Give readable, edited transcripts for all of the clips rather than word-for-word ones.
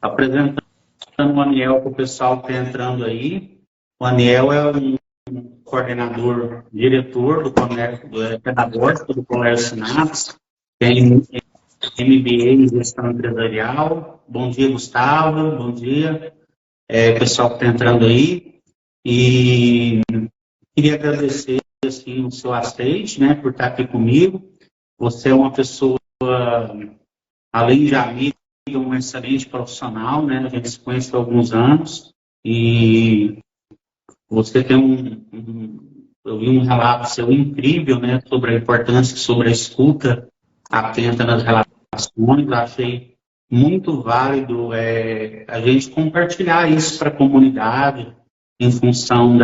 Apresentando o Aniel para o pessoal que está entrando aí. O Aniel é um coordenador, diretor do comércio, pedagógico do Colégio Sinapse, tem MBA em gestão empresarial. Bom dia, Gustavo. Bom dia, pessoal que está entrando aí. E queria agradecer assim, o seu aceite, né, por estar aqui comigo. Você é uma pessoa, além de amigo, um excelente profissional, né? A gente se conhece há alguns anos e você tem eu vi um relato seu incrível, né, sobre a importância, sobre a escuta atenta nas relações. Achei muito válido a gente compartilhar isso para a comunidade em função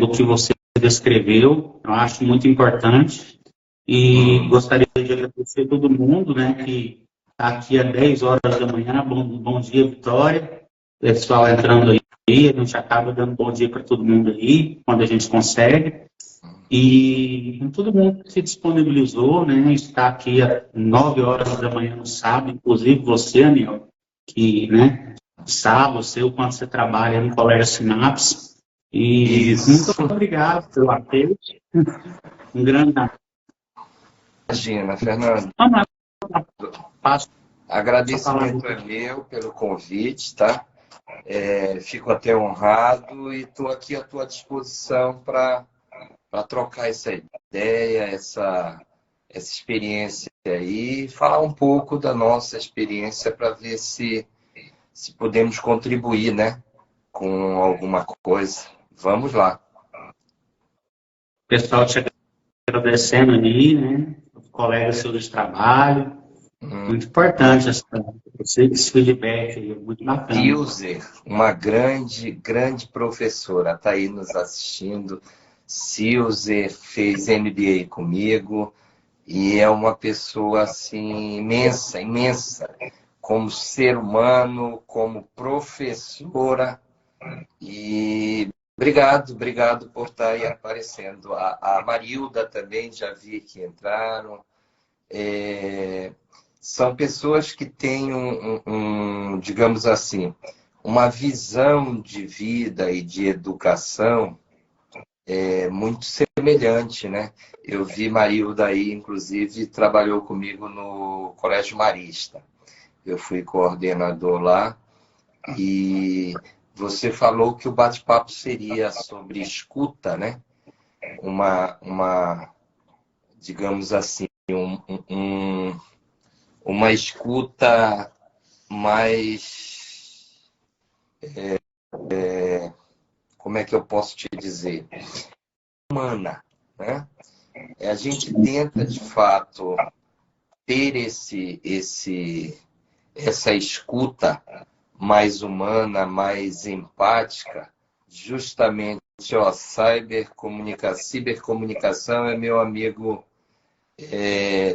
do que você descreveu. Eu acho muito importante e gostaria de agradecer a todo mundo, né, que está aqui às 10 horas da manhã. Bom dia, Vitória. Pessoal entrando aí, a gente acaba dando bom dia para todo mundo aí, quando a gente consegue. E todo mundo que se disponibilizou, né, está aqui às 9 horas da manhã no sábado, inclusive você, Aniel, que, né, sabe, você, o quanto você trabalha no Colégio Sinapse. E muito obrigado pelo apelo. Um grande abraço. Imagina, Fernando. Agradecimento é meu pelo convite, tá? Fico até honrado e estou aqui à tua disposição para trocar essa ideia, essa experiência aí, falar um pouco da nossa experiência para ver se podemos contribuir, né, com alguma coisa. Vamos lá. O pessoal te agradecendo ali, né? Os colegas seus de trabalho. Muito importante esse feedback aí, muito bacana. Silzer, uma grande professora, está aí nos assistindo. Silzer fez MBA comigo e é uma pessoa assim imensa, como ser humano, como professora. E obrigado por estar aí aparecendo. A Marilda também, já vi que entraram. São pessoas que têm digamos assim, uma visão de vida e de educação muito semelhante, né? Eu vi Marilda aí, inclusive, trabalhou comigo no Colégio Marista. Eu fui coordenador lá e você falou que o bate-papo seria sobre escuta, né? Digamos assim, uma escuta mais... como é que eu posso te dizer? Humana, né? A gente tenta, de fato, ter essa escuta mais humana, mais empática, justamente, cibercomunicação é meu amigo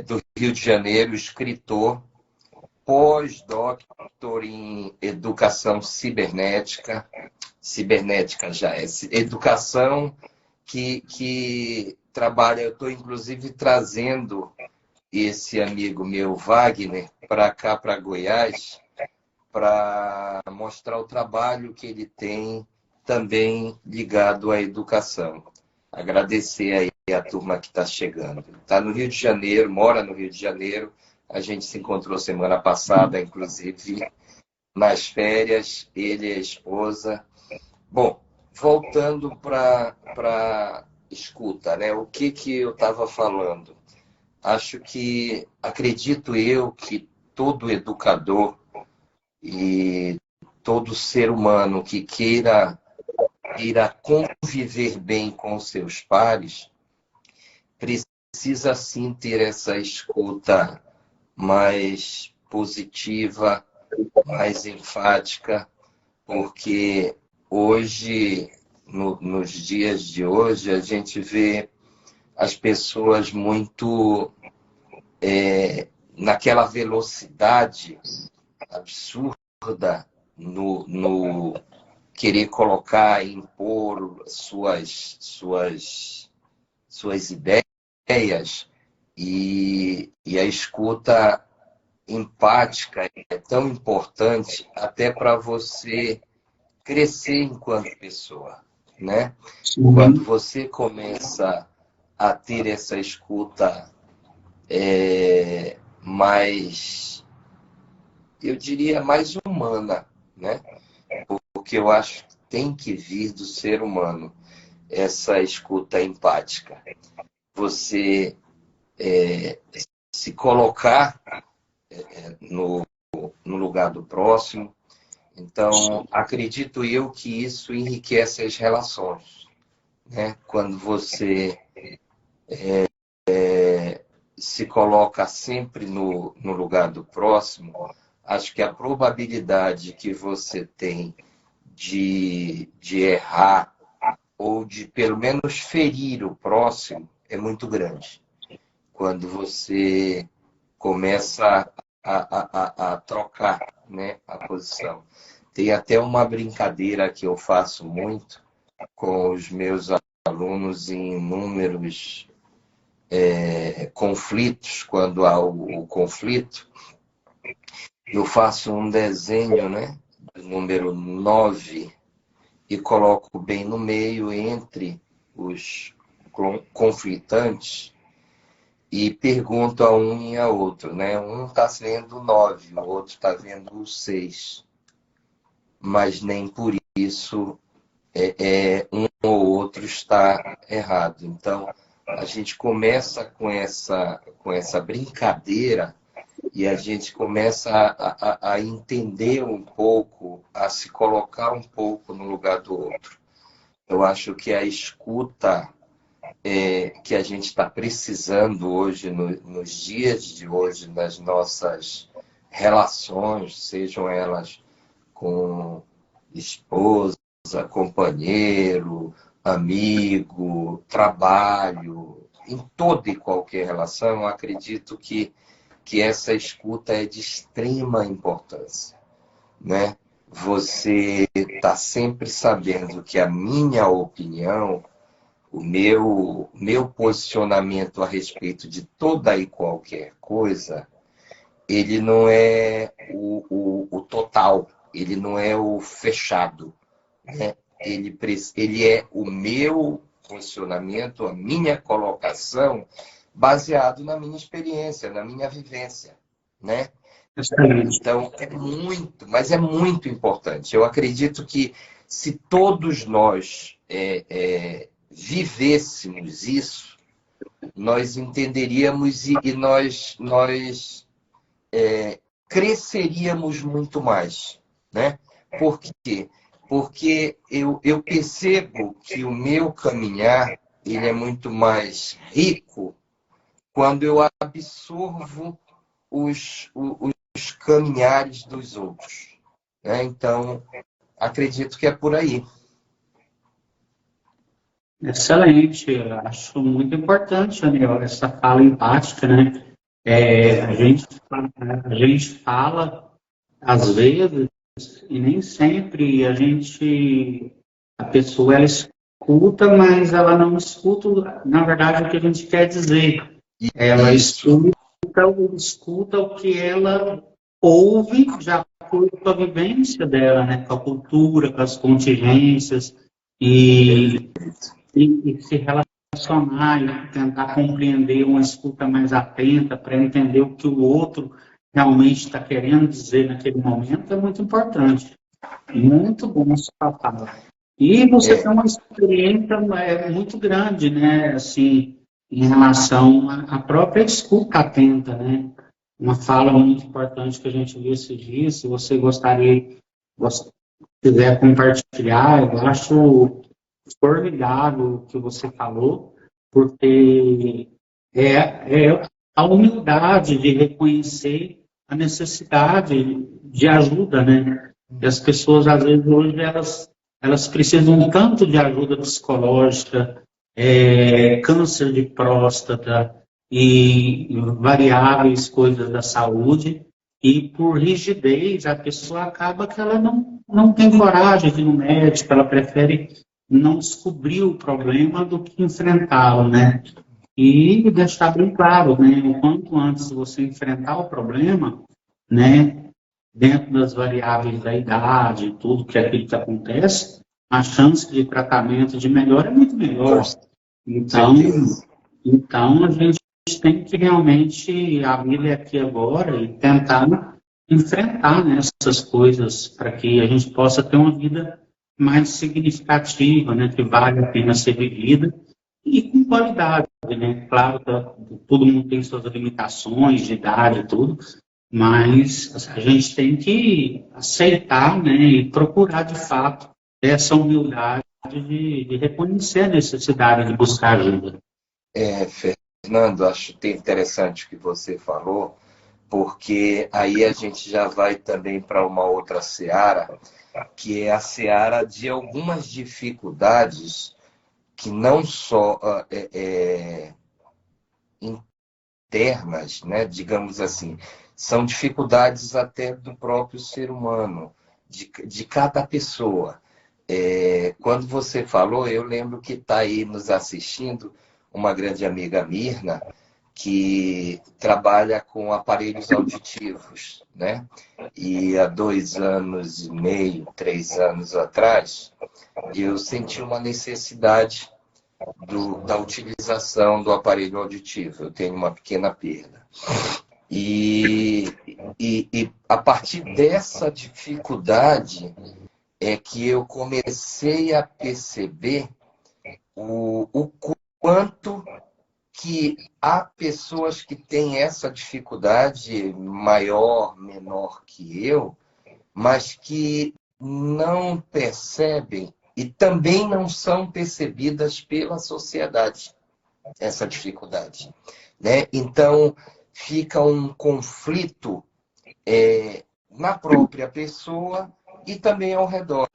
do Rio de Janeiro, escritor, pós-doutor em educação cibernética já é educação que trabalha, eu estou inclusive trazendo esse amigo meu, Wagner, para cá, para Goiás, para mostrar o trabalho que ele tem também ligado à educação. Agradecer aí a turma que está chegando. Está no Rio de Janeiro, mora no Rio de Janeiro. A gente se encontrou semana passada, inclusive, nas férias, ele e a esposa. Bom, voltando para escuta, né? O que eu estava falando? Acredito eu que todo educador e todo ser humano que queira conviver bem com seus pares precisa sim ter essa escuta mais positiva, mais enfática, porque hoje, nos dias de hoje, a gente vê as pessoas muito naquela velocidade absurda no querer colocar e impor suas ideias e a escuta, empática é tão importante até para você crescer enquanto pessoa, né? Quando você começa a ter essa escuta mais, eu diria, mais humana, né? Porque eu acho que tem que vir do ser humano essa escuta empática. Você se colocar no lugar do próximo. Então, acredito eu que isso enriquece as relações, né? Quando você se coloca sempre no lugar do próximo, acho que a probabilidade que você tem de errar ou de pelo menos ferir o próximo é muito grande. Quando você começa a trocar, né, a posição. Tem até uma brincadeira que eu faço muito com os meus alunos em inúmeros conflitos, quando há o conflito. Eu faço um desenho, né, do número 9 e coloco bem no meio entre os conflitantes e pergunto a um e a outro, né? Um está vendo o 9, o outro está vendo o 6. Mas nem por isso um ou outro está errado. Então, a gente começa com essa brincadeira e a gente começa a entender um pouco, a se colocar um pouco no lugar do outro. Eu acho que a escuta que a gente está precisando hoje, nos dias de hoje, nas nossas relações, sejam elas com esposa, companheiro, amigo, trabalho, em toda e qualquer relação, eu acredito que essa escuta é de extrema importância, né? Você está sempre sabendo que a minha opinião, o meu posicionamento a respeito de toda e qualquer coisa, ele não é o total, ele não é o fechado, né? Ele é o meu posicionamento, a minha colocação, baseado na minha experiência, na minha vivência, né? Então, mas é muito importante. Eu acredito que se todos nós vivêssemos isso, nós entenderíamos e nós cresceríamos muito mais, né? Por quê? Porque eu percebo que o meu caminhar ele é muito mais rico quando eu absorvo os caminhares dos outros, né? Então, acredito que é por aí. Excelente, acho muito importante, Daniel, essa fala empática, né? A gente fala, às vezes, e nem sempre a pessoa ela escuta, mas ela não escuta, na verdade, o que a gente quer dizer. Ela escuta o que ela ouve já por a vivência dela, né? Com a cultura, com as contingências, e se relacionar e tentar compreender uma escuta mais atenta para entender o que o outro realmente está querendo dizer naquele momento é muito importante. Muito bom sua fala. E você tem uma experiência muito grande, né? Assim, em relação à própria escuta atenta, né? Uma fala muito importante que a gente viu esses dias, se você quiser compartilhar, eu acho formidável o que você falou, porque é a humildade de reconhecer a necessidade de ajuda, né? E as pessoas, às vezes, hoje, elas precisam tanto de ajuda psicológica, câncer de próstata e variáveis coisas da saúde, e por rigidez a pessoa acaba que ela não tem coragem de ir no médico, ela prefere não descobrir o problema do que enfrentá-lo, né? E deixar bem claro, né? O quanto antes você enfrentar o problema, né, dentro das variáveis da idade e tudo, que é aquilo que acontece, a chance de tratamento de melhora é muito Com melhor. Então, certeza. então a gente tem que realmente abrir aqui agora e tentar enfrentar, né, essas coisas para que a gente possa ter uma vida mais significativa, né, que vale a pena ser vivida e com qualidade, né? Claro que todo mundo tem suas limitações de idade e tudo, mas a gente tem que aceitar, né, e procurar de fato essa humildade de reconhecer a necessidade de buscar ajuda. Fernando, acho interessante o que você falou, porque aí a gente já vai também para uma outra seara, que é a seara de algumas dificuldades que não só internas, né, digamos assim, são dificuldades até do próprio ser humano, de cada pessoa. Quando você falou, eu lembro que está aí nos assistindo uma grande amiga, Mirna, que trabalha com aparelhos auditivos, né? E há 2 anos e meio, 3 anos atrás, eu senti uma necessidade da utilização do aparelho auditivo. Eu tenho uma pequena perda. E, e a partir dessa dificuldade é que eu comecei a perceber o quanto que há pessoas que têm essa dificuldade maior, menor que eu, mas que não percebem e também não são percebidas pela sociedade, essa dificuldade, né? Então, fica um conflito na própria pessoa e também ao redor.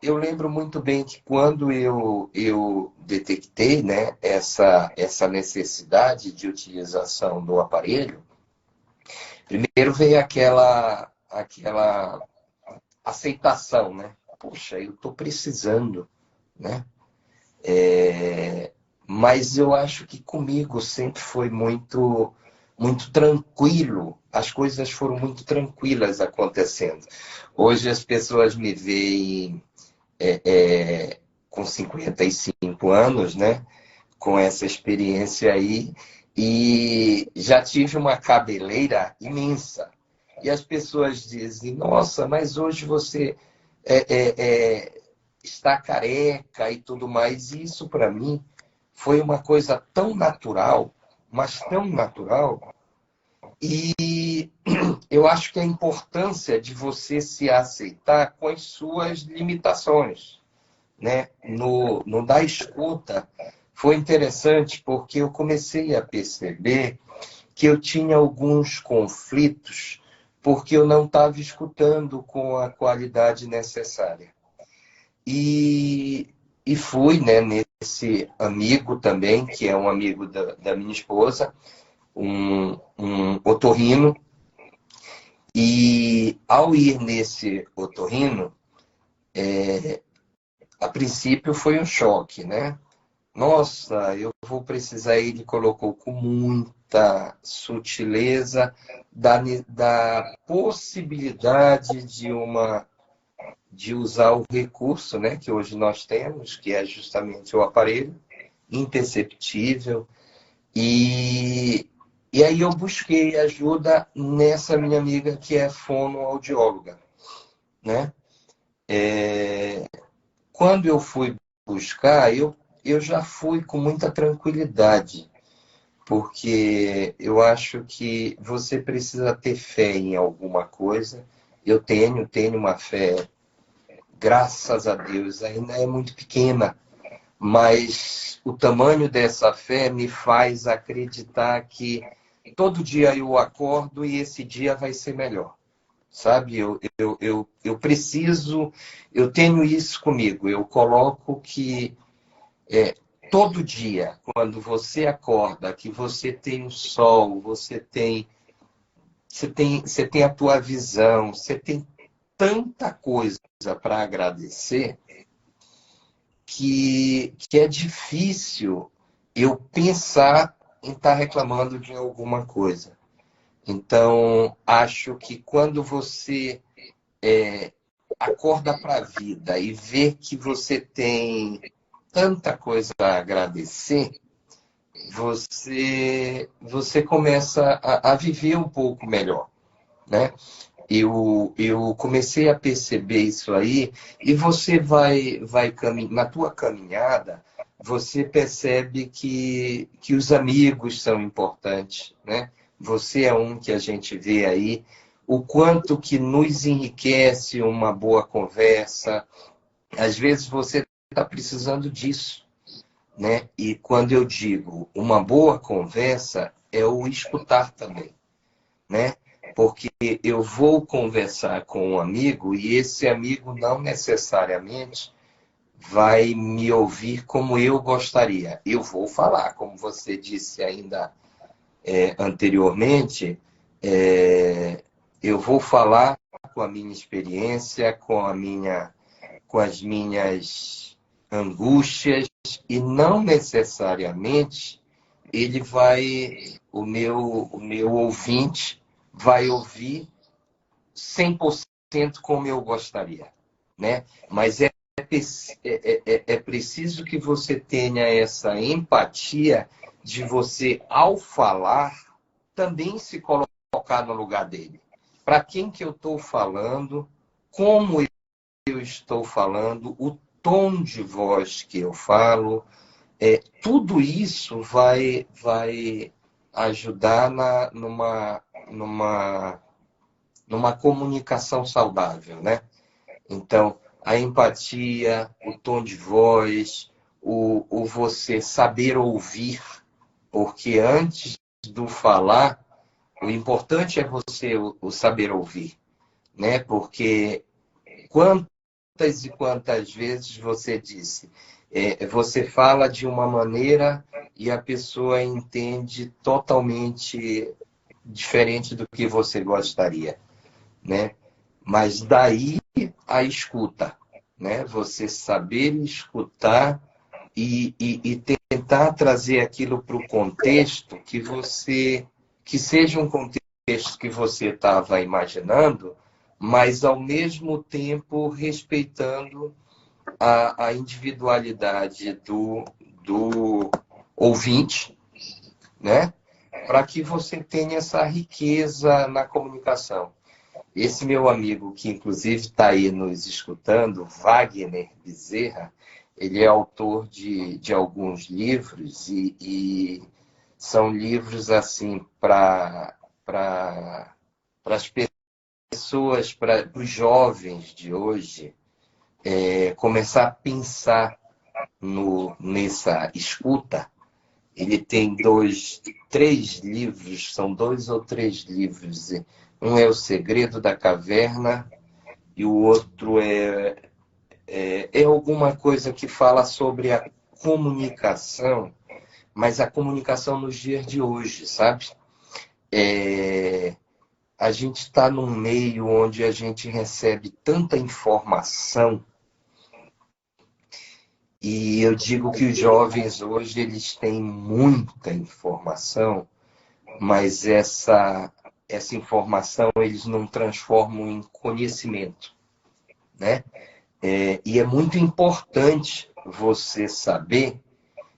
Eu lembro muito bem que quando eu detectei, né, essa necessidade de utilização do aparelho, primeiro veio aquela aceitação, né? Poxa, eu estou precisando, né? Mas eu acho que comigo sempre foi muito, muito tranquilo. As coisas foram muito tranquilas acontecendo. Hoje as pessoas me veem com 55 anos, né? Com essa experiência aí, e já tive uma cabeleira imensa. E as pessoas dizem, nossa, mas hoje você é, é, é, está careca e tudo mais. E isso, para mim, foi uma coisa tão natural, mas tão natural. E eu acho que a importância de você se aceitar com as suas limitações, né? No da escuta, foi interessante porque eu comecei a perceber que eu tinha alguns conflitos porque eu não estava escutando com a qualidade necessária. E fui, né, nesse amigo também, que é um amigo da minha esposa, um otorrino, e ao ir nesse otorrino, a princípio foi um choque, né? Nossa, eu vou precisar. Ele colocou com muita sutileza da possibilidade de usar o recurso, né, que hoje nós temos, que é justamente o aparelho imperceptível. E aí eu busquei ajuda nessa minha amiga que é fonoaudióloga, né? Quando eu fui buscar, eu já fui com muita tranquilidade, porque eu acho que você precisa ter fé em alguma coisa. Eu tenho uma fé, graças a Deus, ainda é muito pequena, mas o tamanho dessa fé me faz acreditar que todo dia eu acordo e esse dia vai ser melhor. Sabe, eu preciso, eu tenho isso comigo. Eu coloco que todo dia, quando você acorda, que você tem o sol, você tem a tua visão, você tem tanta coisa para agradecer que é difícil eu pensar em estar reclamando de alguma coisa. Então, acho que quando você acorda para a vida e vê que você tem tanta coisa a agradecer, você começa a viver um pouco melhor, né? Eu comecei a perceber isso aí, e você na tua caminhada, você percebe que os amigos são importantes, né? Você é um que a gente vê aí, o quanto que nos enriquece uma boa conversa. Às vezes você está precisando disso, né? E quando eu digo uma boa conversa, é o escutar também, né? Porque eu vou conversar com um amigo e esse amigo não necessariamente vai me ouvir como eu gostaria. Eu vou falar, como você disse ainda anteriormente, eu vou falar com a minha experiência, com as minhas angústias, e não necessariamente o meu ouvinte vai ouvir 100% como eu gostaria, né? Mas é preciso que você tenha essa empatia de você, ao falar, também se colocar no lugar dele. Para quem que eu estou falando, como eu estou falando, o tom de voz que eu falo, tudo isso vai ajudar numa comunicação saudável, né? Então, a empatia, o tom de voz, o você saber ouvir, porque antes do falar, o importante é você o saber ouvir, né? Porque quantas e quantas vezes você disse, você fala de uma maneira e a pessoa entende totalmente diferente do que você gostaria, né? Mas daí a escuta, né? Você saber escutar e tentar trazer aquilo para o contexto que seja um contexto que você estava imaginando, mas ao mesmo tempo respeitando a individualidade do ouvinte, né? Para que você tenha essa riqueza na comunicação. Esse meu amigo, que inclusive está aí nos escutando, Wagner Bezerra, ele é autor de alguns livros e são livros assim para as pessoas, para os jovens de hoje, começar a pensar nessa escuta. Ele tem três livros, são 2 ou 3 livros. Um é O Segredo da Caverna e o outro é alguma coisa que fala sobre a comunicação, mas a comunicação nos dias de hoje, sabe? A gente está num meio onde a gente recebe tanta informação, e eu digo que os jovens hoje eles têm muita informação, mas essa informação eles não transformam em conhecimento, né? E é muito importante você saber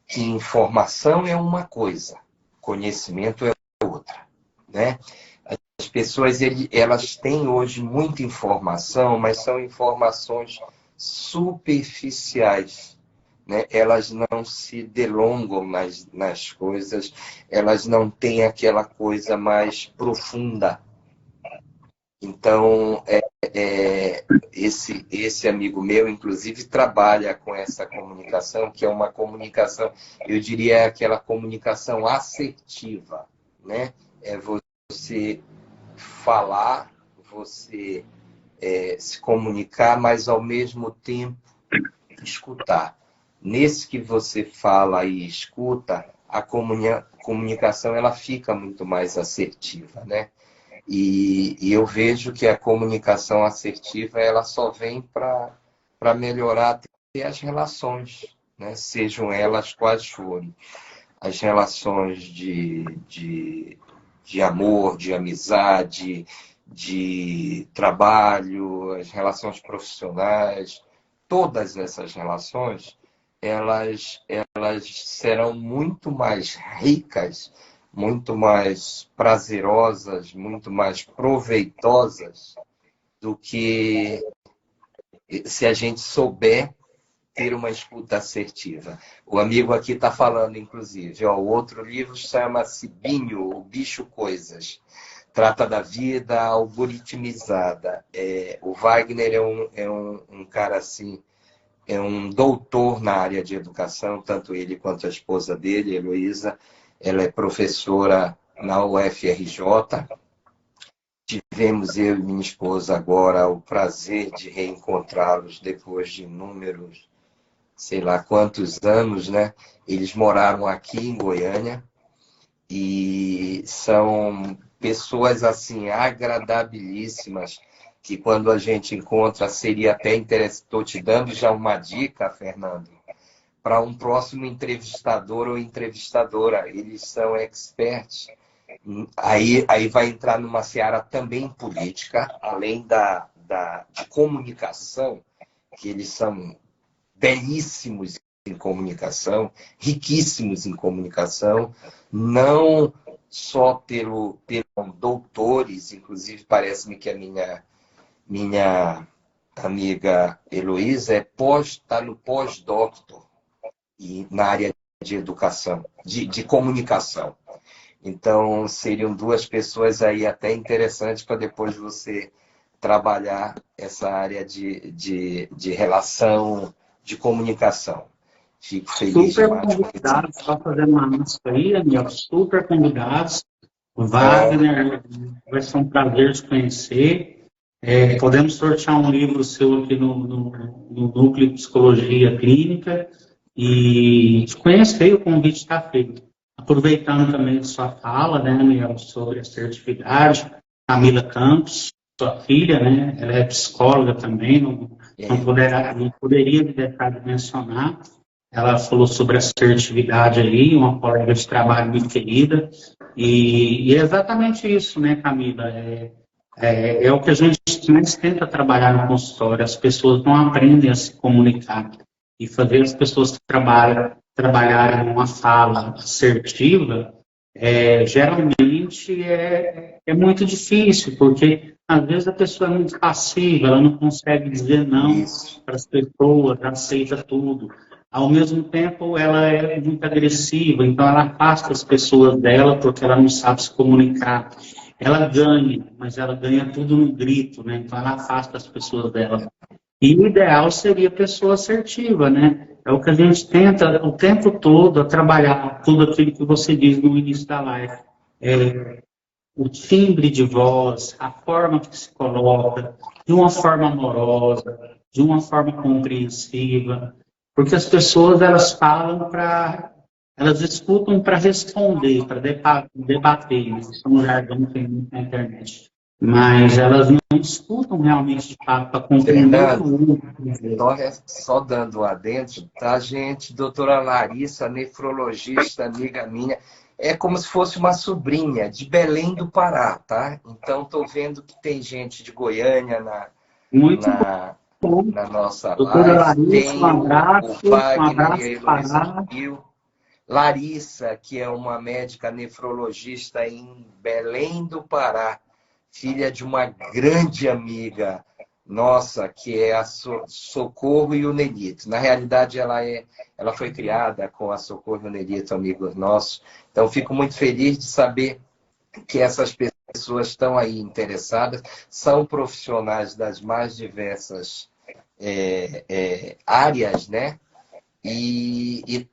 que informação é uma coisa, conhecimento é outra, né? As pessoas elas têm hoje muita informação, mas são informações superficiais, né? Elas não se delongam nas coisas, elas não têm aquela coisa mais profunda. Então, esse amigo meu, inclusive, trabalha com essa comunicação, que é uma comunicação, eu diria, aquela comunicação assertiva, né? É você falar, você se comunicar, mas ao mesmo tempo escutar. Nesse que você fala e escuta, a comunicação ela fica muito mais assertiva, né? E eu vejo que a comunicação assertiva ela só vem para melhorar até as relações, né? Sejam elas quais forem. As relações de de amor, de amizade, de trabalho, as relações profissionais, todas essas relações, elas serão muito mais ricas, muito mais prazerosas, muito mais proveitosas do que se a gente souber ter uma escuta assertiva. O amigo aqui está falando, inclusive, ó, o outro livro chama-se Binho, o Bicho Coisas. Trata da vida algoritmizada. O Wagner é um cara assim, é um doutor na área de educação, tanto ele quanto a esposa dele, Heloísa. Ela é professora na UFRJ. Tivemos eu e minha esposa agora o prazer de reencontrá-los depois de inúmeros, sei lá quantos anos, né? Eles moraram aqui em Goiânia e são pessoas assim agradabilíssimas que quando a gente encontra seria até interessante. Estou te dando já uma dica, Fernando, para um próximo entrevistador ou entrevistadora. Eles são experts. Aí vai entrar numa seara também política, além de comunicação, que eles são belíssimos em comunicação, riquíssimos em comunicação, não só pelos doutores, inclusive parece-me que a minha amiga Heloísa está no pós-doutor e na área de educação, de comunicação. Então, seriam duas pessoas aí até interessantes para depois você trabalhar essa área de relação, de comunicação. Fico feliz Super demais com convidados isso. para fazer uma nossa aí, Daniel. Super convidados. Wagner, vai ser um prazer te conhecer. Podemos sortear um livro seu aqui no Núcleo de Psicologia Clínica e te conhecer, o convite está feito. Aproveitando também sua fala, né, Daniel, sobre assertividade, Camila Campos, sua filha, né, ela é psicóloga também, não poderia deixar de mencionar. Ela falou sobre assertividade aí, uma colega de trabalho muito querida, e é exatamente isso, né, Camila? É o que a gente mais tenta trabalhar no consultório. As pessoas não aprendem a se comunicar e fazer as pessoas que trabalharem uma fala assertiva, geralmente é muito difícil, porque às vezes a pessoa é muito passiva, ela não consegue dizer não Isso. para as pessoas, aceita tudo. Ao mesmo tempo, ela é muito agressiva, então ela afasta as pessoas dela porque ela não sabe se comunicar. Ela ganha, mas ela ganha tudo no grito, né? Então ela afasta as pessoas dela. E o ideal seria a pessoa assertiva, né? É o que a gente tenta o tempo todo a trabalhar tudo aquilo que você diz no início da live. O timbre de voz, a forma que se coloca, de uma forma amorosa, de uma forma compreensiva, porque as pessoas elas falam para, elas escutam para responder, para debater, isso é um jargão que tem muito na internet, mas elas não escutam realmente de fato para compreender o que Fernando, o outro quer dizer. só dando um adentro, tá, gente? Doutora Larissa, nefrologista, amiga minha, é como se fosse uma sobrinha de Belém do Pará, tá? Então, estou vendo que tem gente de Goiânia Muito na, bom. na nossa Doutora live. Larissa, Tem o um Wagner e a abraço Heloísa para Gil. Larissa, que é uma médica nefrologista em Belém do Pará, filha de uma grande amiga nossa, que é a Socorro e o Nelito. Na realidade, ela foi criada com a Socorro e o Nelito, amigos nossos. Então, fico muito feliz de saber que essas pessoas estão aí interessadas, são profissionais das mais diversas áreas, né? E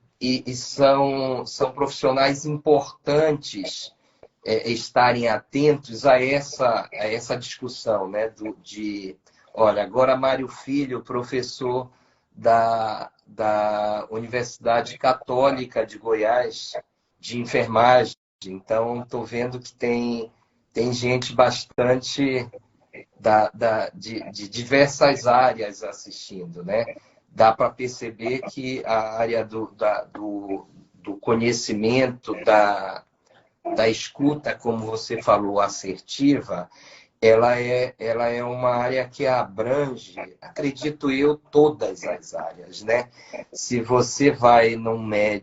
são profissionais importantes estarem atentos a essa discussão, né? Olha, agora Mário Filho, professor da Universidade Católica de Goiás, de enfermagem. Então, estou vendo que tem gente bastante de diversas áreas assistindo, né? Dá para perceber que a área do conhecimento, da escuta, como você falou, assertiva, ela é uma área que abrange, acredito eu, todas as áreas, né? Se você vai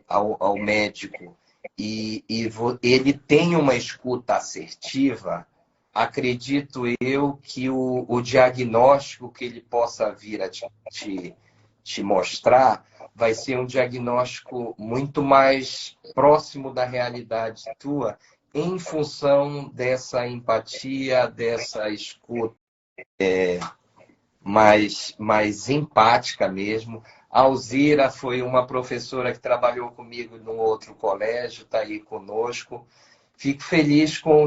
ao médico ele tem uma escuta assertiva, acredito eu que o diagnóstico que ele possa vir a te mostrar vai ser um diagnóstico muito mais próximo da realidade tua, em função dessa empatia, dessa escuta mais empática mesmo. A Alzira foi uma professora que trabalhou comigo num outro colégio, está aí conosco. Fico feliz com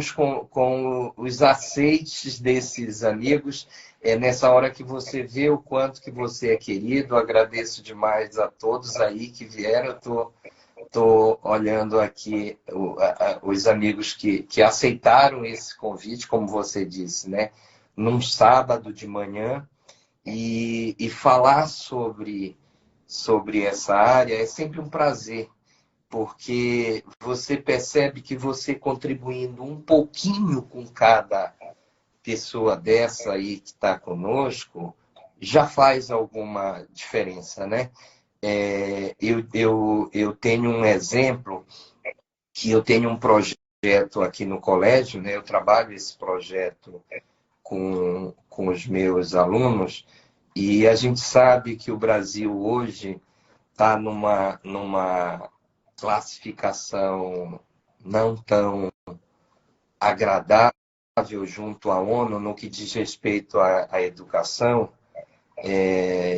os aceites desses amigos. Nessa hora que você vê o quanto que você é querido, agradeço demais a todos aí que vieram. Estou olhando aqui os amigos que aceitaram esse convite, como você disse, né? Num sábado de manhã, e falar sobre essa área é sempre um prazer, porque você percebe que você contribuindo um pouquinho com cada pessoa dessa aí que está conosco, já faz alguma diferença, né? Eu tenho um exemplo, que eu tenho um projeto aqui no colégio, né? Eu trabalho esse projeto com os meus alunos, e a gente sabe que o Brasil hoje está numa classificação não tão agradável junto à ONU no que diz respeito à educação.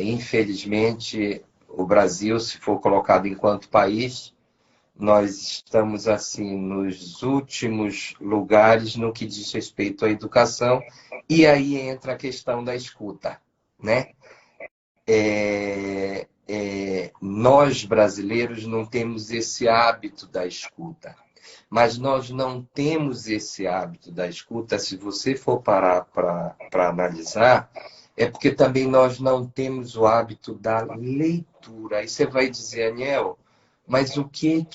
Infelizmente, o Brasil, se for colocado enquanto país, nós estamos assim nos últimos lugares no que diz respeito à educação, e aí entra a questão da escuta, né? Nós brasileiros não temos esse hábito da escuta, mas nós não temos esse hábito da escuta, se você for parar para analisar, é porque também nós não temos o hábito da leitura. Aí você vai dizer, Aniel, mas o que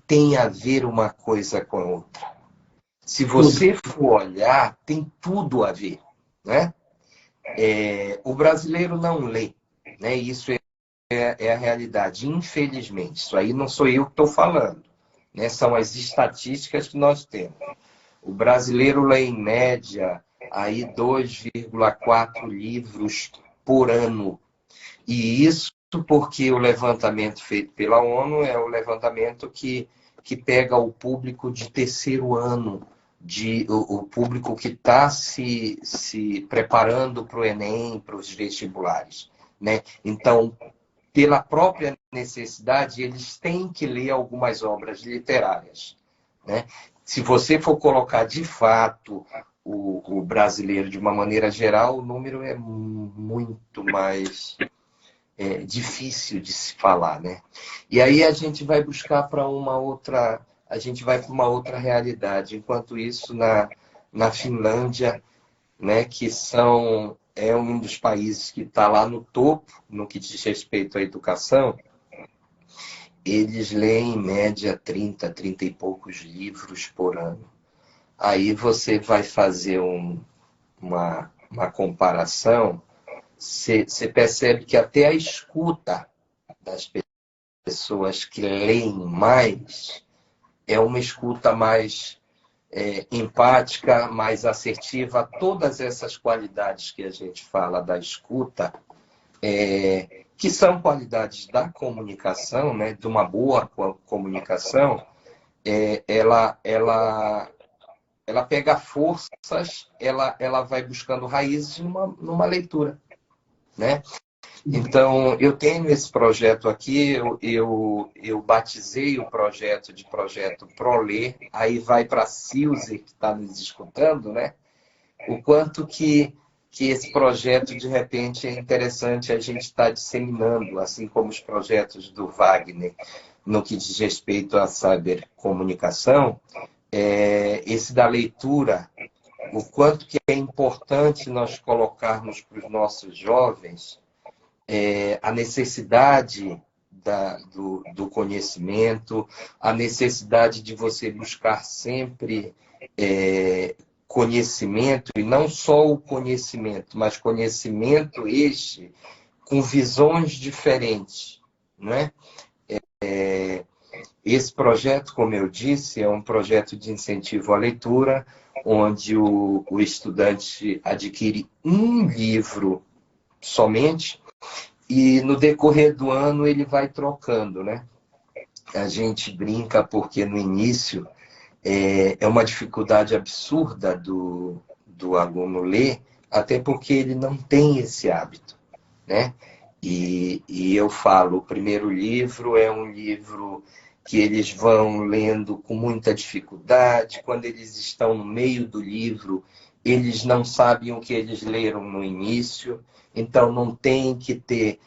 tem a ver uma coisa com a outra? Se você for olhar, tem tudo a ver, né? O brasileiro não lê, né? Isso é a realidade, infelizmente. Isso aí não sou eu que estou falando, né? São as estatísticas que nós temos. O brasileiro lê em média aí 2,4 livros por ano. E isso porque o levantamento feito pela ONU é o levantamento que pega o público de terceiro ano, o público que está se preparando para o Enem, para os vestibulares, né? Então, pela própria necessidade, eles têm que ler algumas obras literárias, né? Se você for colocar de fato o brasileiro de uma maneira geral, o número é muito mais difícil de se falar, né? E aí a gente vai buscar para a gente vai para uma outra realidade. Enquanto isso, na Finlândia, né, que é um dos países que está lá no topo, no que diz respeito à educação, eles leem em média 30 e poucos livros por ano. Aí você vai fazer uma comparação, você percebe que até a escuta das pessoas que leem mais é uma escuta mais empática, mais assertiva. Todas essas qualidades que a gente fala da escuta, que são qualidades da comunicação, né, de uma boa comunicação, ela pega forças, ela vai buscando raízes numa leitura, né? Então, eu tenho esse projeto aqui, eu batizei o projeto de projeto ProLer, aí vai para a Silzer, que está nos escutando, né? O quanto que esse projeto, de repente, é interessante a gente estar disseminando, assim como os projetos do Wagner, no que diz respeito à cybercomunicação, esse da leitura, o quanto que é importante nós colocarmos para os nossos jovens a necessidade do conhecimento, a necessidade de você buscar sempre conhecimento, e não só o conhecimento, mas conhecimento este com visões diferentes, não é? Esse projeto, como eu disse, é um projeto de incentivo à leitura, onde o estudante adquire um livro somente, e no decorrer do ano ele vai trocando, né? A gente brinca porque no início é uma dificuldade absurda do aluno ler, até porque ele não tem esse hábito, né? E eu falo, o primeiro livro é um livro que eles vão lendo com muita dificuldade. Quando eles estão no meio do livro, eles não sabem o que eles leram no início. Então, não tem que ter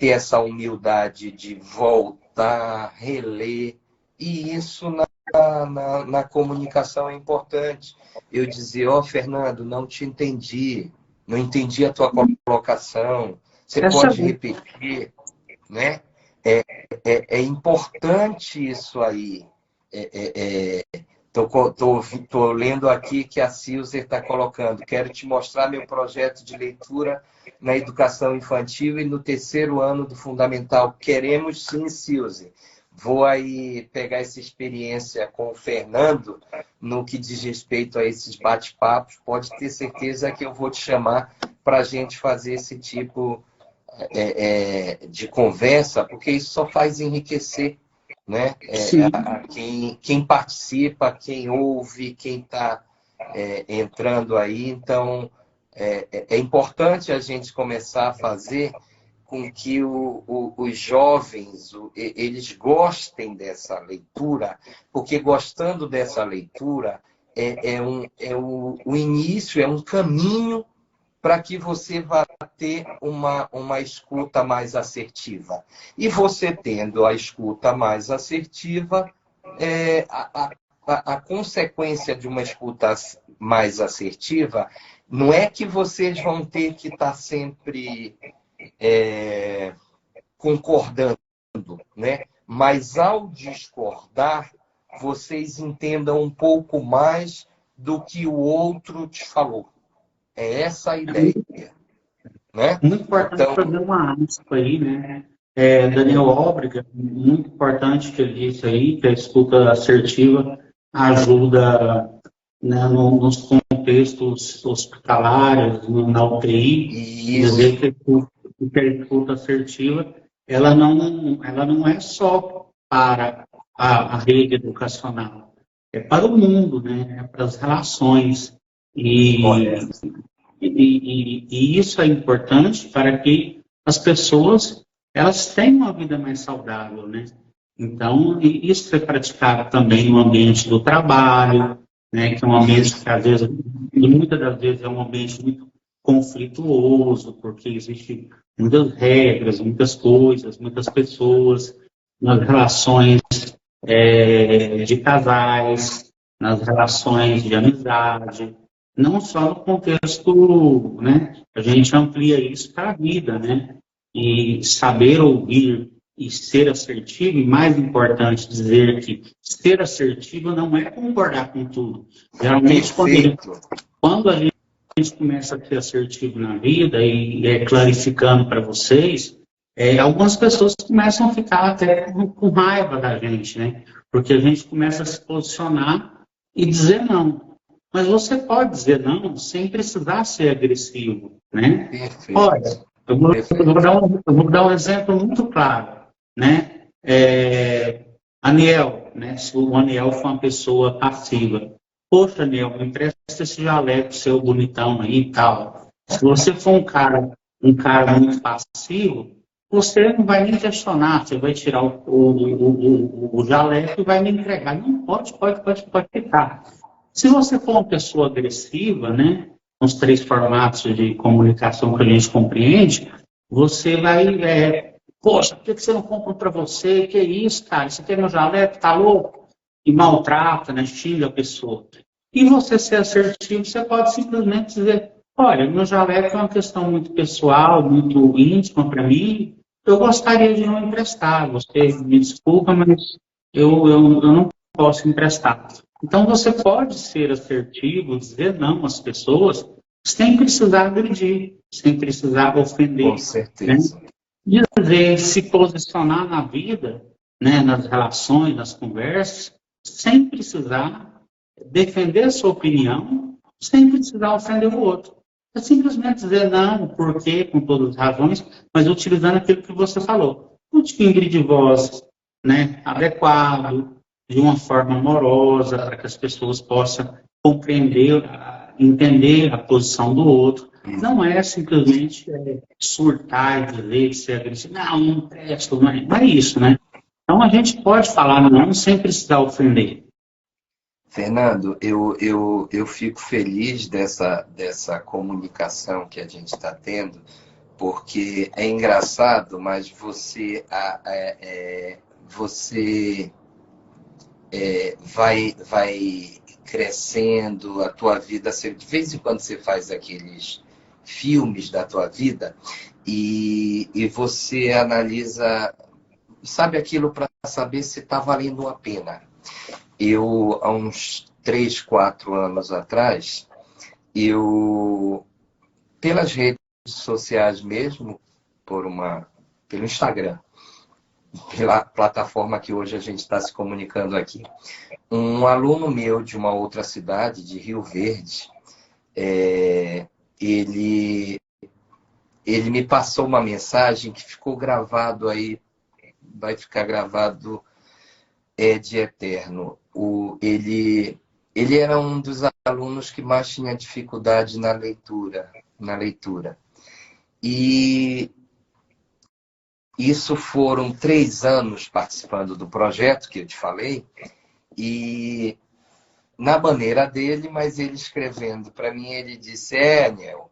essa humildade de voltar, reler. E isso na comunicação é importante. Eu dizer, Fernando, não te entendi, não entendi a tua colocação. Você pode repetir, né? É importante isso aí. Estou lendo aqui que a Silzer está colocando. Quero te mostrar meu projeto de leitura na educação infantil e no 3º ano do Fundamental. Queremos sim, Silzer. Vou aí pegar essa experiência com o Fernando no que diz respeito a esses bate-papos. Pode ter certeza que eu vou te chamar para a gente fazer esse tipo de conversa, porque isso só faz enriquecer, né? Quem participa, quem ouve, quem está entrando aí. Então, é importante a gente começar a fazer com que os jovens eles gostem dessa leitura, porque gostando dessa leitura o início, é um caminho para que você vá ter uma escuta mais assertiva. E você tendo a escuta mais assertiva, a consequência de uma escuta mais assertiva não é que vocês vão ter que estar sempre concordando, né? Mas ao discordar, vocês entendam um pouco mais do que o outro te falou. É essa a ideia, né? Muito importante Então, fazer uma aspa aí, né? Daniel Nóbrega, muito importante que ele disse aí, que a escuta assertiva ajuda, né, nos contextos hospitalares, na UTI, dizer que a escuta assertiva ela não é só para a rede educacional, é para o mundo, né? É para as relações. E isso é importante para que as pessoas elas tenham uma vida mais saudável, né? Então, isso é praticado também no ambiente do trabalho, né? Que é um ambiente que, às vezes, muitas das vezes, é um ambiente muito conflituoso, porque existem muitas regras, muitas coisas, muitas pessoas nas relações de casais, nas relações de amizade, não só no contexto, né? A gente amplia isso para a vida, né? E saber ouvir e ser assertivo, e mais importante dizer que ser assertivo não é concordar com tudo. Geralmente, quando a gente começa a ser assertivo na vida, e clarificando para vocês, algumas pessoas começam a ficar até com raiva da gente, né? Porque a gente começa a se posicionar e dizer não. Mas você pode dizer não sem precisar ser agressivo, né? Perfeito. Olha, eu vou dar um exemplo muito claro, né? Aniel, né? Se o Aniel for uma pessoa passiva, poxa, Aniel, me empresta esse jaleco seu bonitão aí e tal. Se você for um cara muito passivo, você não vai nem questionar, você vai tirar o jaleco e vai me entregar. Não, pode ficar. Se você for uma pessoa agressiva, né, nos 3 formatos de comunicação que a gente compreende, você vai, poxa, por que você não compra para você? Que isso, cara? Você quer meu jaleco? Tá louco? E maltrata, né, xinga a pessoa. E você ser assertivo, você pode simplesmente dizer, olha, meu jaleco é uma questão muito pessoal, muito íntima para mim, eu gostaria de não emprestar, você me desculpa, mas eu não posso emprestar. Então, você pode ser assertivo, dizer não às pessoas, sem precisar agredir, sem precisar Com ofender, né? certeza. Dizer, se posicionar na vida, né, nas relações, nas conversas, sem precisar defender sua opinião, sem precisar ofender o outro. É simplesmente dizer não, porquê, com todas as razões, mas utilizando aquilo que você falou. Um timbre de voz, né, adequado, de uma forma amorosa, para que as pessoas possam compreender, entender a posição do outro. Não é simplesmente surtar e dizer, ser agressivo. Não presta, não é isso, né? Então a gente pode falar não sem precisar ofender. Fernando, eu fico feliz dessa comunicação que a gente está tendo, porque é engraçado, mas você vai crescendo a tua vida. De vez em quando você faz aqueles filmes da tua vida e você analisa, sabe aquilo para saber se está valendo a pena. Eu, há uns 3, 4 anos atrás, pelas redes sociais mesmo, pelo Instagram, pela plataforma que hoje a gente está se comunicando aqui, um aluno meu de uma outra cidade, de Rio Verde, ele, ele me passou uma mensagem que ficou gravado aí, vai ficar gravado de eterno. Ele era um dos alunos que mais tinha dificuldade na leitura. E isso foram 3 anos participando do projeto que eu te falei, e na maneira dele, mas ele escrevendo para mim, ele disse, Niel,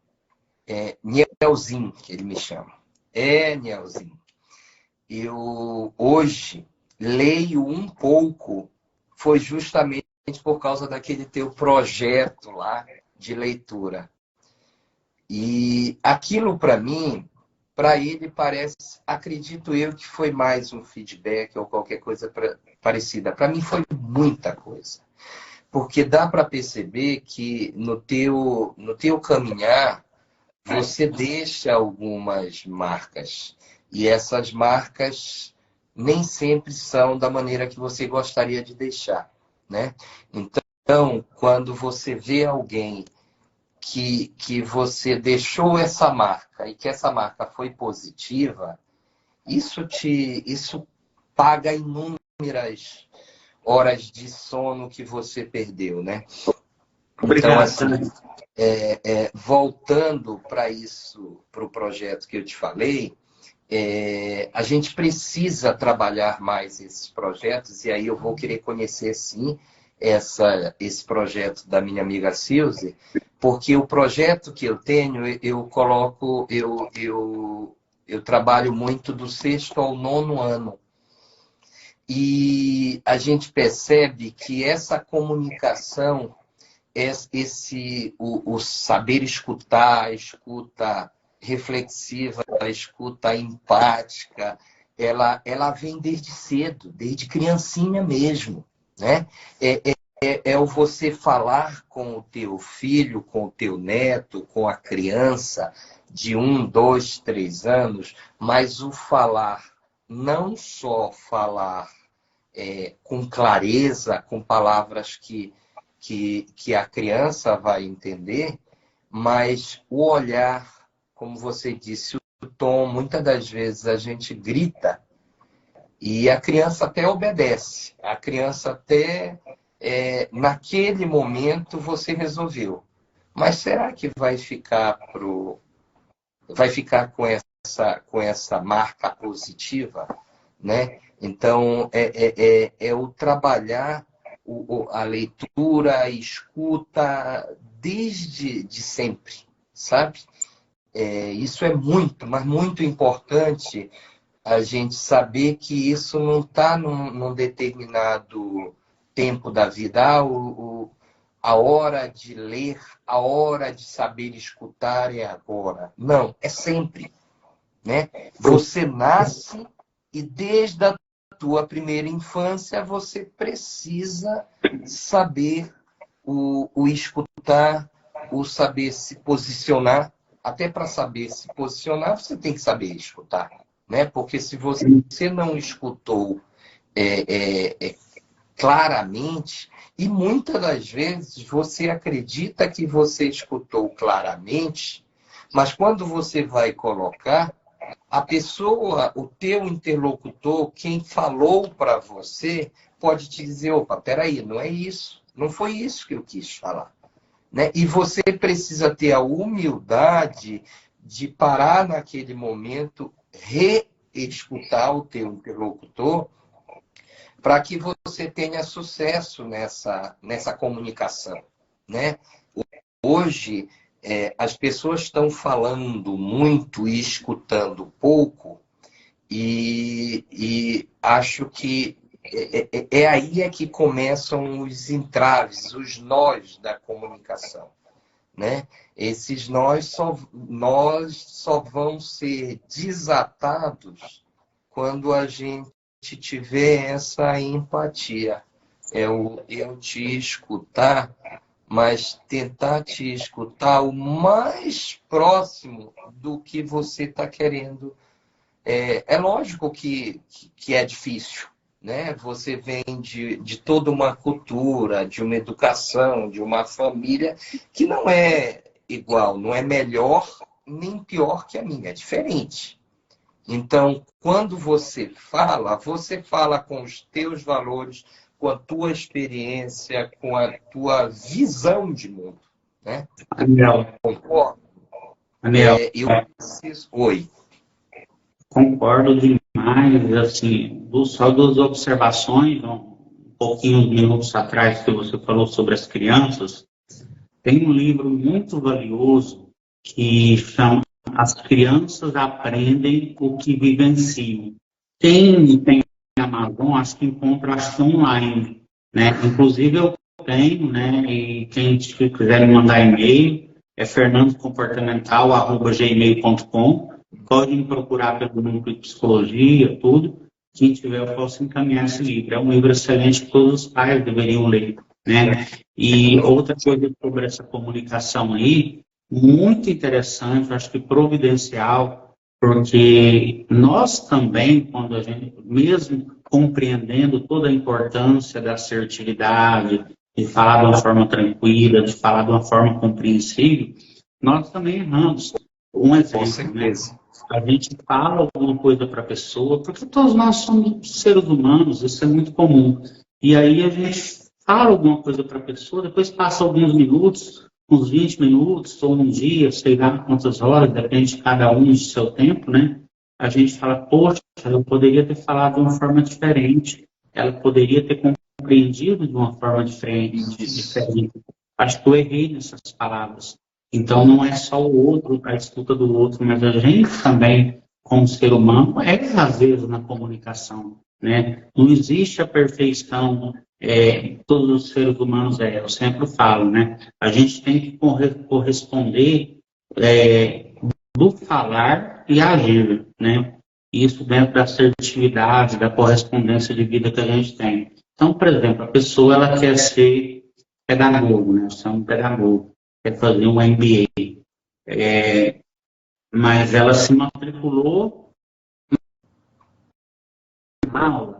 Nielzinho, que ele me chama. Nielzinho, eu hoje leio um pouco, foi justamente por causa daquele teu projeto lá de leitura. E aquilo para mim, para ele parece, acredito eu que foi mais um feedback ou qualquer coisa parecida. Para mim foi muita coisa. Porque dá para perceber que no teu caminhar, você deixa algumas marcas. E essas marcas nem sempre são da maneira que você gostaria de deixar, né? Então, quando você vê alguém que você deixou essa marca e que essa marca foi positiva, isso paga inúmeras horas de sono que você perdeu, né? Obrigado. Então, assim, voltando para isso, para o projeto que eu te falei, a gente precisa trabalhar mais esses projetos, e aí eu vou querer conhecer, sim, esse projeto da minha amiga Silze, porque o projeto que eu tenho, eu trabalho muito do 6º ao 9º ano. E a gente percebe que essa comunicação, o saber escutar, a escuta reflexiva, a escuta empática, ela vem desde cedo, desde criancinha mesmo, né? É o você falar com o teu filho, com o teu neto, com a criança de 1, 2, 3 anos, mas o falar, não só falar com clareza, com palavras que a criança vai entender, mas o olhar, como você disse, o tom, muitas das vezes a gente grita e a criança até obedece. A criança até, naquele momento, você resolveu. Mas será que vai ficar com essa marca positiva, né? Então, é o trabalhar a leitura, a escuta desde de sempre, sabe? Isso é muito, mas muito importante a gente saber que isso não está num determinado tempo da vida. A hora de ler, a hora de saber escutar é agora. Não, é sempre, né? Você nasce e desde a tua primeira infância você precisa saber o escutar, o saber se posicionar. Até para saber se posicionar, você tem que saber escutar, né? Porque se você não escutou claramente, e muitas das vezes você acredita que você escutou claramente, mas quando você vai colocar, a pessoa, o teu interlocutor, quem falou para você, pode te dizer, opa, peraí, não é isso, não foi isso que eu quis falar. Né? E você precisa ter a humildade de parar naquele momento, reescutar o teu interlocutor, para que você tenha sucesso nessa comunicação. Né? Hoje, as pessoas estão falando muito e escutando pouco, e acho que aí que começam os entraves, os nós da comunicação. Né? Esses nós só vão ser desatados quando a gente tiver essa empatia. Eu te escutar, mas tentar te escutar o mais próximo do que você está querendo. É lógico que é difícil, né? Você vem de toda uma cultura, de uma educação, de uma família que não é igual, não é melhor nem pior que a minha, é diferente. Então, quando você fala com os teus valores, com a tua experiência, com a tua visão de mundo, né? Daniel, Concordo? Daniel, Eu preciso... Oi. concordo demais, assim, só duas observações, um pouquinho minutos atrás que você falou sobre as crianças, tem um livro muito valioso que chama As Crianças Aprendem o que Vivenciam. Quem tem Amazon, acho que encontra, acho que online, né? Inclusive eu tenho, né? E quem quiser me mandar e-mail é fernandocomportamental@gmail.com. Pode me procurar pelo núcleo de psicologia, tudo. Quem tiver, eu posso encaminhar esse livro. É um livro excelente que todos os pais deveriam ler, né? E outra coisa sobre essa comunicação aí, muito interessante, acho que providencial, porque nós também, quando a gente, mesmo compreendendo toda a importância da assertividade, de falar de uma forma tranquila, de falar de uma forma compreensível, nós também erramos. Um Com exemplo, né? certeza. A gente fala alguma coisa para a pessoa, porque todos nós somos seres humanos, isso é muito comum. E aí a gente fala alguma coisa para a pessoa, depois passa alguns minutos, uns 20 minutos, ou um dia, sei lá quantas horas, depende de cada um do seu tempo, né? A gente fala, poxa, eu poderia ter falado de uma forma diferente, ela poderia ter compreendido de uma forma diferente. Acho que eu errei nessas palavras. Então, não é só o outro, a escuta do outro, mas a gente também, como ser humano, às vezes na comunicação. Né? Não existe a perfeição, todos os seres humanos eu sempre falo, né? A gente tem que corresponder do falar e agir, né? Isso dentro da assertividade, da correspondência de vida que a gente tem. Então, por exemplo, a pessoa ela quer ser pedagogo, né? Ser um pedagogo, quer fazer um MBA, mas ela se matriculou na aula.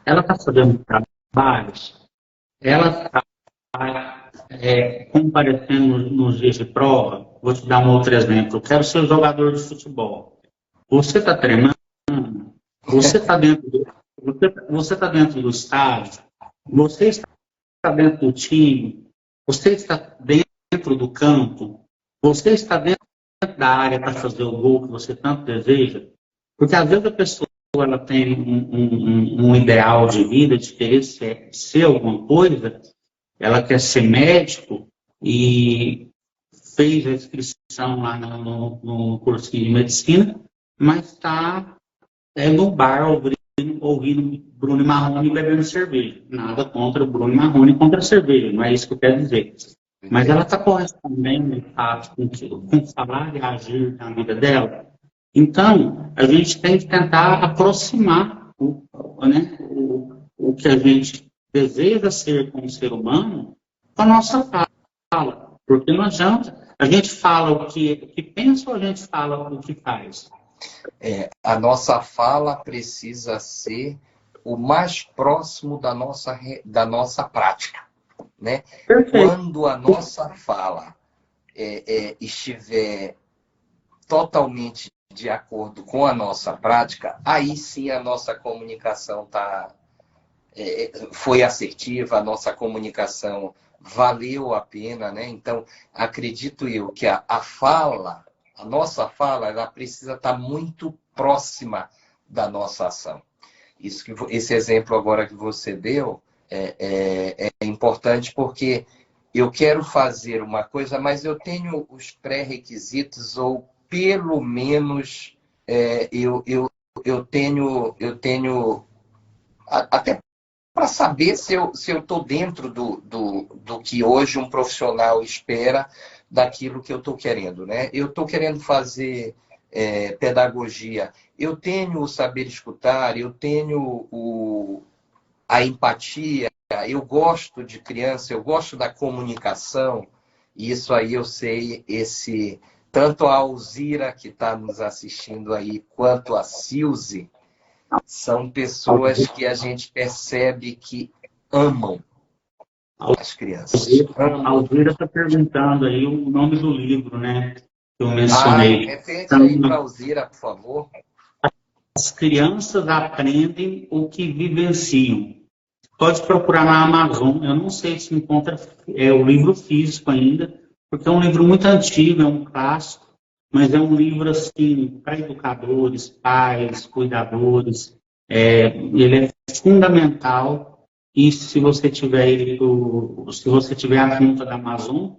Ela está fazendo trabalhos, ela está comparecendo nos dias de prova. Vou te dar um outro exemplo. Eu quero ser jogador de futebol. Você está treinando? Você está você tá dentro do estádio? Você está dentro do time? Você está dentro do campo? Você está dentro da área para fazer o gol que você tanto deseja? Porque às vezes a pessoa ela tem um ideal de vida, de querer ser alguma coisa, ela quer ser médico e fez a inscrição lá no cursinho de medicina, mas está no bar ouvindo Bruno e Marrone bebendo cerveja. Nada contra o Bruno e Marrone, contra a cerveja, não é isso que eu quero dizer. Mas ela entendo. está correspondendo, de fato, com o falar e agir na vida dela. Então, a gente tem que tentar aproximar né, o que a gente deseja ser como ser humano com a nossa fala. Porque não adianta. A gente fala o que pensa ou a gente fala o que faz? A nossa fala precisa ser o mais próximo da nossa prática, né? Perfeito. Quando a nossa fala estiver totalmente de acordo com a nossa prática, aí sim a nossa comunicação foi assertiva, a nossa comunicação valeu a pena, né? Então, acredito eu que a nossa fala, ela precisa estar muito próxima da nossa ação. Esse exemplo agora que você deu é importante porque eu quero fazer uma coisa, mas eu tenho os pré-requisitos, ou pelo menos eu tenho até para saber se eu estou dentro do que hoje um profissional espera daquilo que eu estou querendo, né? Eu estou querendo fazer pedagogia, eu tenho o saber escutar, eu tenho a empatia, eu gosto de criança, eu gosto da comunicação, e isso aí eu sei, tanto a Alzira que está nos assistindo aí, quanto a Silze, são pessoas que a gente percebe que amam as crianças. A Amam. Alzira está perguntando aí o nome do livro, né? Que eu mencionei. Repete Então, aí para a Alzira, por favor. as crianças aprendem o que vivenciam. Pode procurar na Amazon. Eu não sei se encontra o livro físico ainda, porque é um livro muito antigo, é um clássico, mas é um livro assim para educadores, pais, cuidadores. Ele é fundamental. E se você tiver se você tiver a conta da Amazon,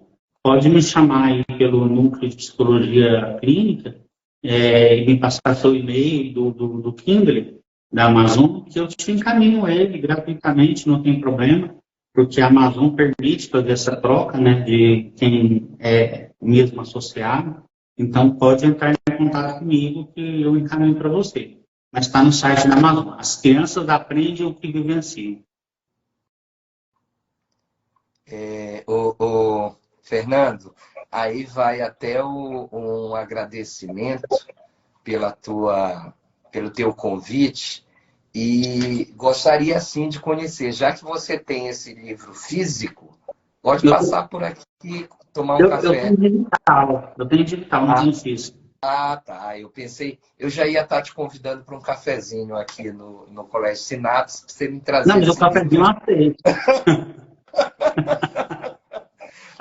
pode me chamar aí pelo núcleo de psicologia clínica e me passar seu e-mail do Kindle da Amazon, que eu te encaminho ele gratuitamente, não tem problema, porque a Amazon permite fazer essa troca, né, de quem é mesmo associado. Então, pode entrar em contato comigo que eu encaminho para você. Mas está no site da Amazon. As crianças aprendem o que vivenciam. Fernando, aí vai até um agradecimento pelo teu convite, e gostaria sim de conhecer, já que você tem esse livro físico, pode Eu, passar por aqui, tomar um eu café. tenho digital, não tenho físico. Tá. Eu pensei, eu já ia estar te convidando para um cafezinho aqui no Colégio Sinapse, para você me Não, trazer mas o esse livro. cafezinho eu aceito.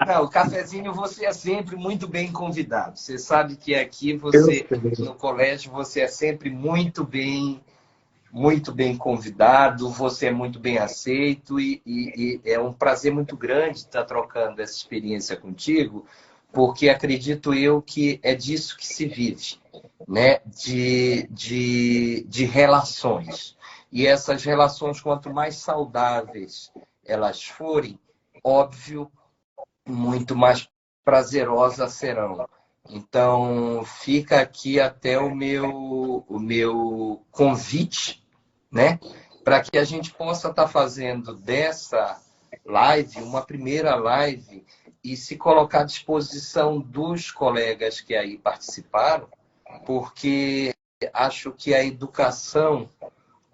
Não, o cafezinho você é sempre muito bem convidado. Você sabe que aqui Eu você, sei. no colégio, você é sempre muito bem convidado, você é muito bem aceito, e é um prazer muito grande estar trocando essa experiência contigo, porque acredito eu que é disso que se vive, né? De relações. E essas relações, quanto mais saudáveis elas forem, óbvio, muito mais prazerosas serão. Então, fica aqui até o meu convite, né? Para que a gente possa estar fazendo dessa live uma primeira live e se colocar à disposição dos colegas que aí participaram, porque acho que a educação,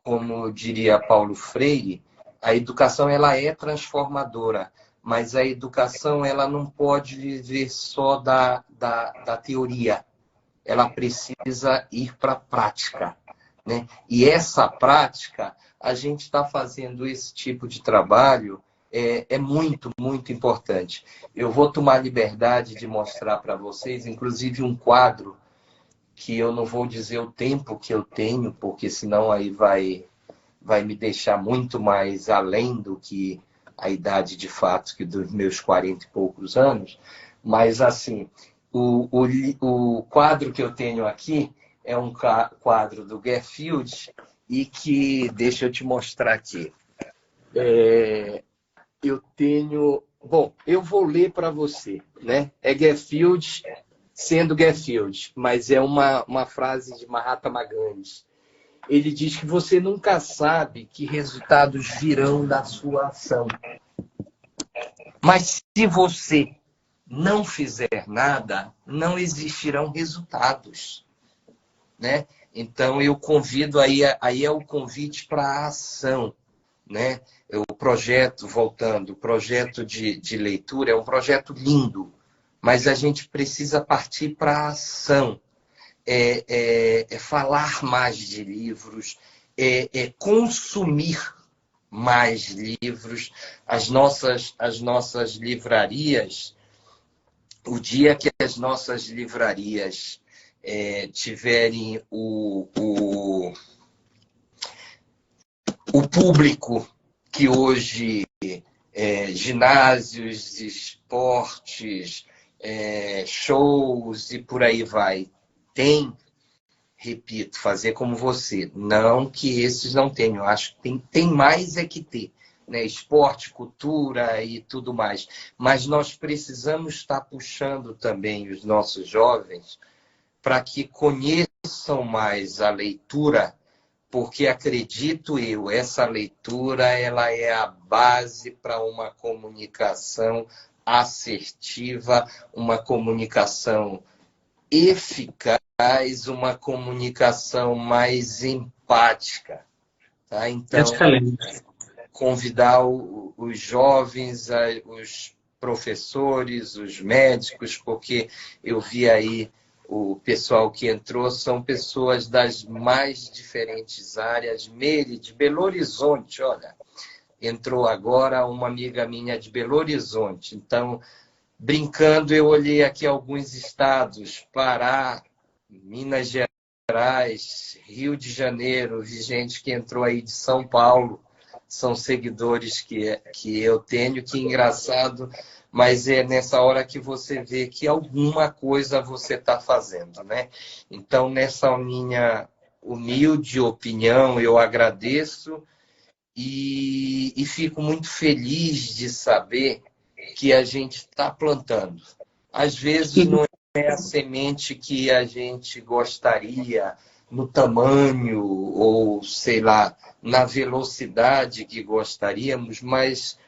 como diria Paulo Freire, a educação ela é transformadora, mas a educação ela não pode viver só da teoria, ela precisa ir para a prática, né? E essa prática, a gente está fazendo esse tipo de trabalho, é muito, muito importante. Eu vou tomar liberdade de mostrar para vocês, inclusive um quadro que eu não vou dizer o tempo que eu tenho, porque senão aí vai me deixar muito mais além do que a idade de fato que dos meus 40 e poucos anos. Mas, assim, o quadro que eu tenho aqui é um quadro do Garfield, e que, deixa eu te mostrar aqui, eu tenho Bom, eu vou ler para você, né? É Garfield sendo Garfield, mas é uma frase de Mahatma Gandhi. Ele diz que você nunca sabe que resultados virão da sua ação. Mas se você não fizer nada, não existirão resultados, né? Então eu convido aí é o convite para a ação, né? O projeto, voltando, o projeto de leitura é um projeto lindo, mas a gente precisa partir para a ação, é falar mais de livros, consumir mais livros, as nossas livrarias, o dia que as nossas livrarias tiverem o público que hoje ginásios, esportes, shows e por aí vai, tem, repito, fazer como você. Não que esses não tenham, acho que tem mais é que ter, né? Esporte, cultura e tudo mais. Mas nós precisamos estar puxando também os nossos jovens para que conheçam mais a leitura, porque acredito eu, essa leitura ela é a base para uma comunicação assertiva, uma comunicação eficaz, uma comunicação mais empática. Tá? Então, Excelente. convidar os jovens, os professores, os médicos, porque eu vi aí o pessoal que entrou, são pessoas das mais diferentes áreas. Meire, de Belo Horizonte, olha, entrou agora uma amiga minha de Belo Horizonte. Então, brincando, eu olhei aqui alguns estados, Pará, Minas Gerais, Rio de Janeiro, vi gente que entrou aí de São Paulo, são seguidores que eu tenho, que engraçado, mas é nessa hora que você vê que alguma coisa você está fazendo, né? Então, nessa minha humilde opinião, eu agradeço e fico muito feliz de saber que a gente está plantando. Às vezes não é a semente que a gente gostaria, no tamanho ou, sei lá, na velocidade que gostaríamos, mas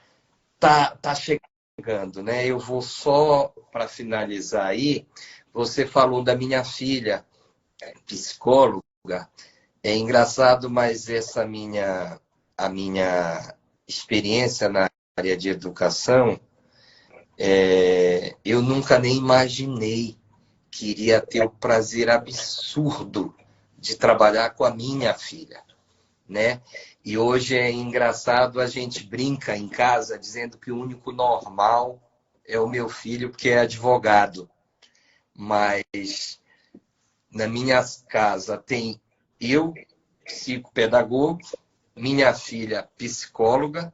tá chegando, né? Eu vou só, para finalizar aí, você falou da minha filha, psicóloga. É engraçado, mas a minha experiência na área de educação, eu nunca nem imaginei que iria ter o prazer absurdo de trabalhar com a minha filha, né? E hoje é engraçado, a gente brinca em casa dizendo que o único normal é o meu filho, porque é advogado. Mas na minha casa tem eu, psicopedagogo, minha filha, psicóloga,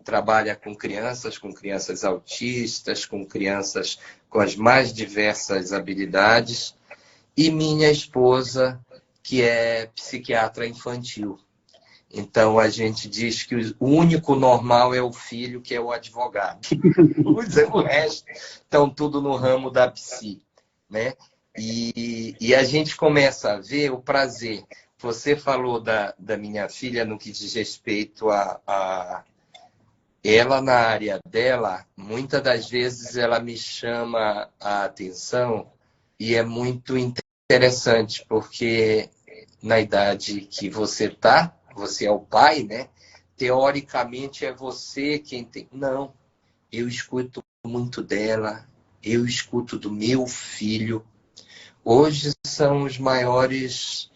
trabalha com crianças autistas, com crianças com as mais diversas habilidades, e minha esposa, que é psiquiatra infantil. Então, a gente diz que o único normal é o filho, que é o advogado. O resto estão tudo no ramo da psi, né? E a gente começa a ver o prazer. Você falou da minha filha no que diz respeito a ela, na área dela, muitas das vezes ela me chama a atenção e é muito interessante, porque na idade que você está, você é o pai, né? Teoricamente é você quem tem. Não, eu escuto muito dela, eu escuto do meu filho. Hoje são os maiores.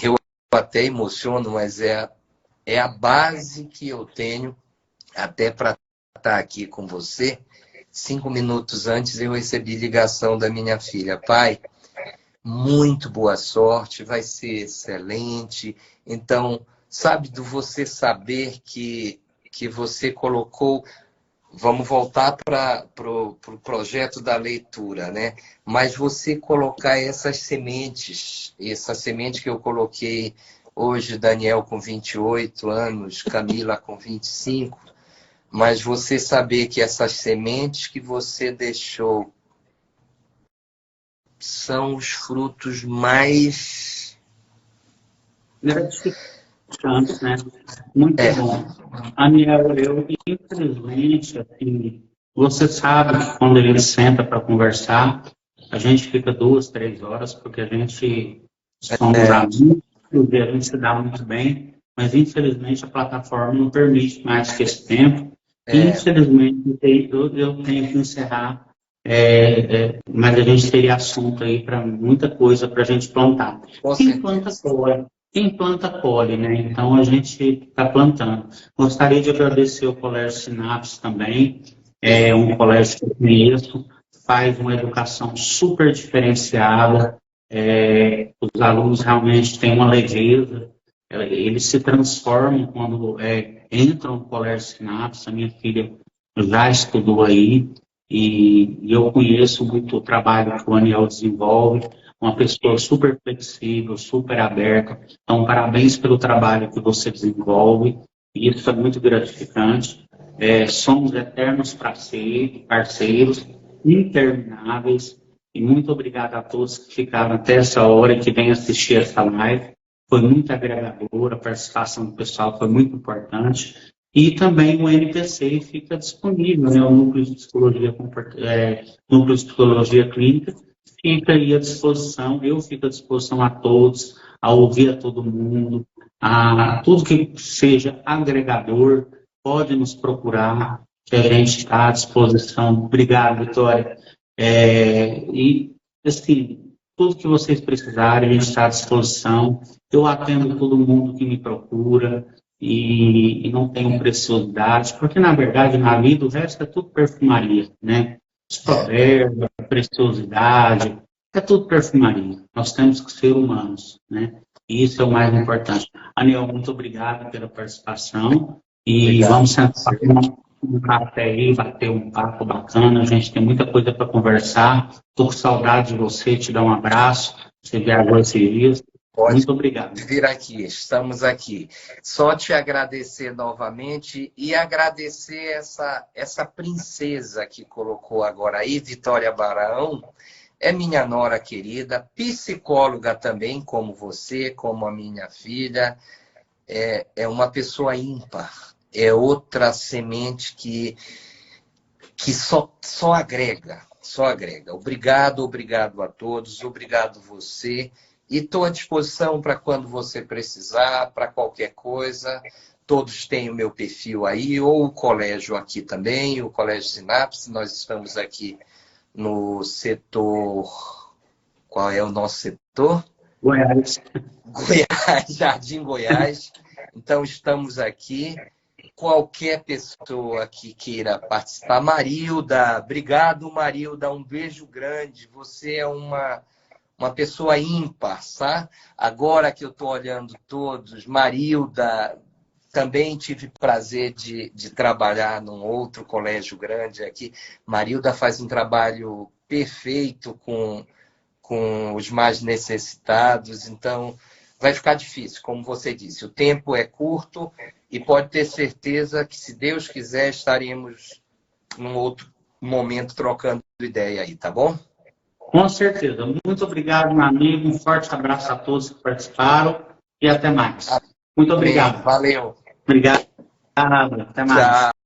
Eu até emociono, mas é a base que eu tenho até para estar aqui com você. 5 minutos antes eu recebi ligação da minha filha. Pai, muito boa sorte, vai ser excelente. Então, sabe, do você saber que você colocou. Vamos voltar para o projeto da leitura, né? Mas você colocar essas sementes, essa semente que eu coloquei hoje, Daniel com 28 anos, Camila com 25, mas você saber que essas sementes que você deixou são os frutos mais gratificantes, né? Muito bom. Aniel, eu, infelizmente, assim, você sabe que quando a gente senta para conversar, a gente fica 2, 3 horas, porque a gente somos amigos e a gente se dá muito bem, mas infelizmente a plataforma não permite mais que esse tempo. Infelizmente, eu tenho que encerrar, mas a gente teria assunto aí para muita coisa para a gente plantar. Quem planta, colhe, né? Então a gente está plantando. Gostaria de agradecer ao Colégio Sinapse também, um colégio que eu conheço, faz uma educação super diferenciada, os alunos realmente têm uma leveza, eles se transformam quando entram no Colégio Sinapse. A minha filha já estudou aí, e eu conheço muito o trabalho que o Aniel desenvolve, uma pessoa super flexível, super aberta. Então, parabéns pelo trabalho que você desenvolve, e isso é muito gratificante. Somos eternos parceiros, intermináveis, e muito obrigado a todos que ficaram até essa hora e que vêm assistir essa live. Foi muito agregadora, a participação do pessoal foi muito importante. E também o NPC fica disponível, né? O Núcleo de Psicologia Clínica fica aí à disposição, eu fico à disposição a todos, a ouvir a todo mundo, a tudo que seja agregador, pode nos procurar, que a gente está à disposição. Obrigado, Vitória. E, assim, tudo que vocês precisarem, a gente está à disposição. Eu atendo todo mundo que me procura e não tenho preciosidade, porque, na verdade, na vida, o resto é tudo perfumaria, né? Provérbio, preciosidade, é tudo perfumaria. Nós temos que ser humanos, né? E isso é o mais importante. Aniel, muito obrigado pela participação e vamos sentar um café aí, bater um papo bacana. A gente tem muita coisa para conversar. Estou com saudade de você, te dar um abraço. Você viajou esses dias. Muito obrigado. Vir aqui, estamos aqui. Só te agradecer novamente e agradecer essa princesa que colocou agora aí, Vitória Barão. É minha nora querida, psicóloga também, como você, como a minha filha. É uma pessoa ímpar. É outra semente que só agrega, só agrega. Obrigado a todos, obrigado você. E estou à disposição para quando você precisar, para qualquer coisa. Todos têm o meu perfil aí, ou o colégio aqui também, o Colégio Sinapse. Nós estamos aqui no setor... Qual é o nosso setor? Goiás, Jardim Goiás. Então, estamos aqui. Qualquer pessoa que queira participar. Marilda, obrigado, Marilda. Um beijo grande. Você é uma pessoa ímpar, sabe? Agora que eu estou olhando todos, Marilda, também tive prazer de trabalhar num outro colégio grande aqui. Marilda faz um trabalho perfeito com os mais necessitados, então vai ficar difícil, como você disse. O tempo é curto e pode ter certeza que, se Deus quiser, estaremos num outro momento trocando ideia aí, tá bom? com certeza. Muito obrigado, meu amigo. Um forte abraço a todos que participaram e até mais. Muito obrigado. Valeu. Obrigado. Até mais. Tchau.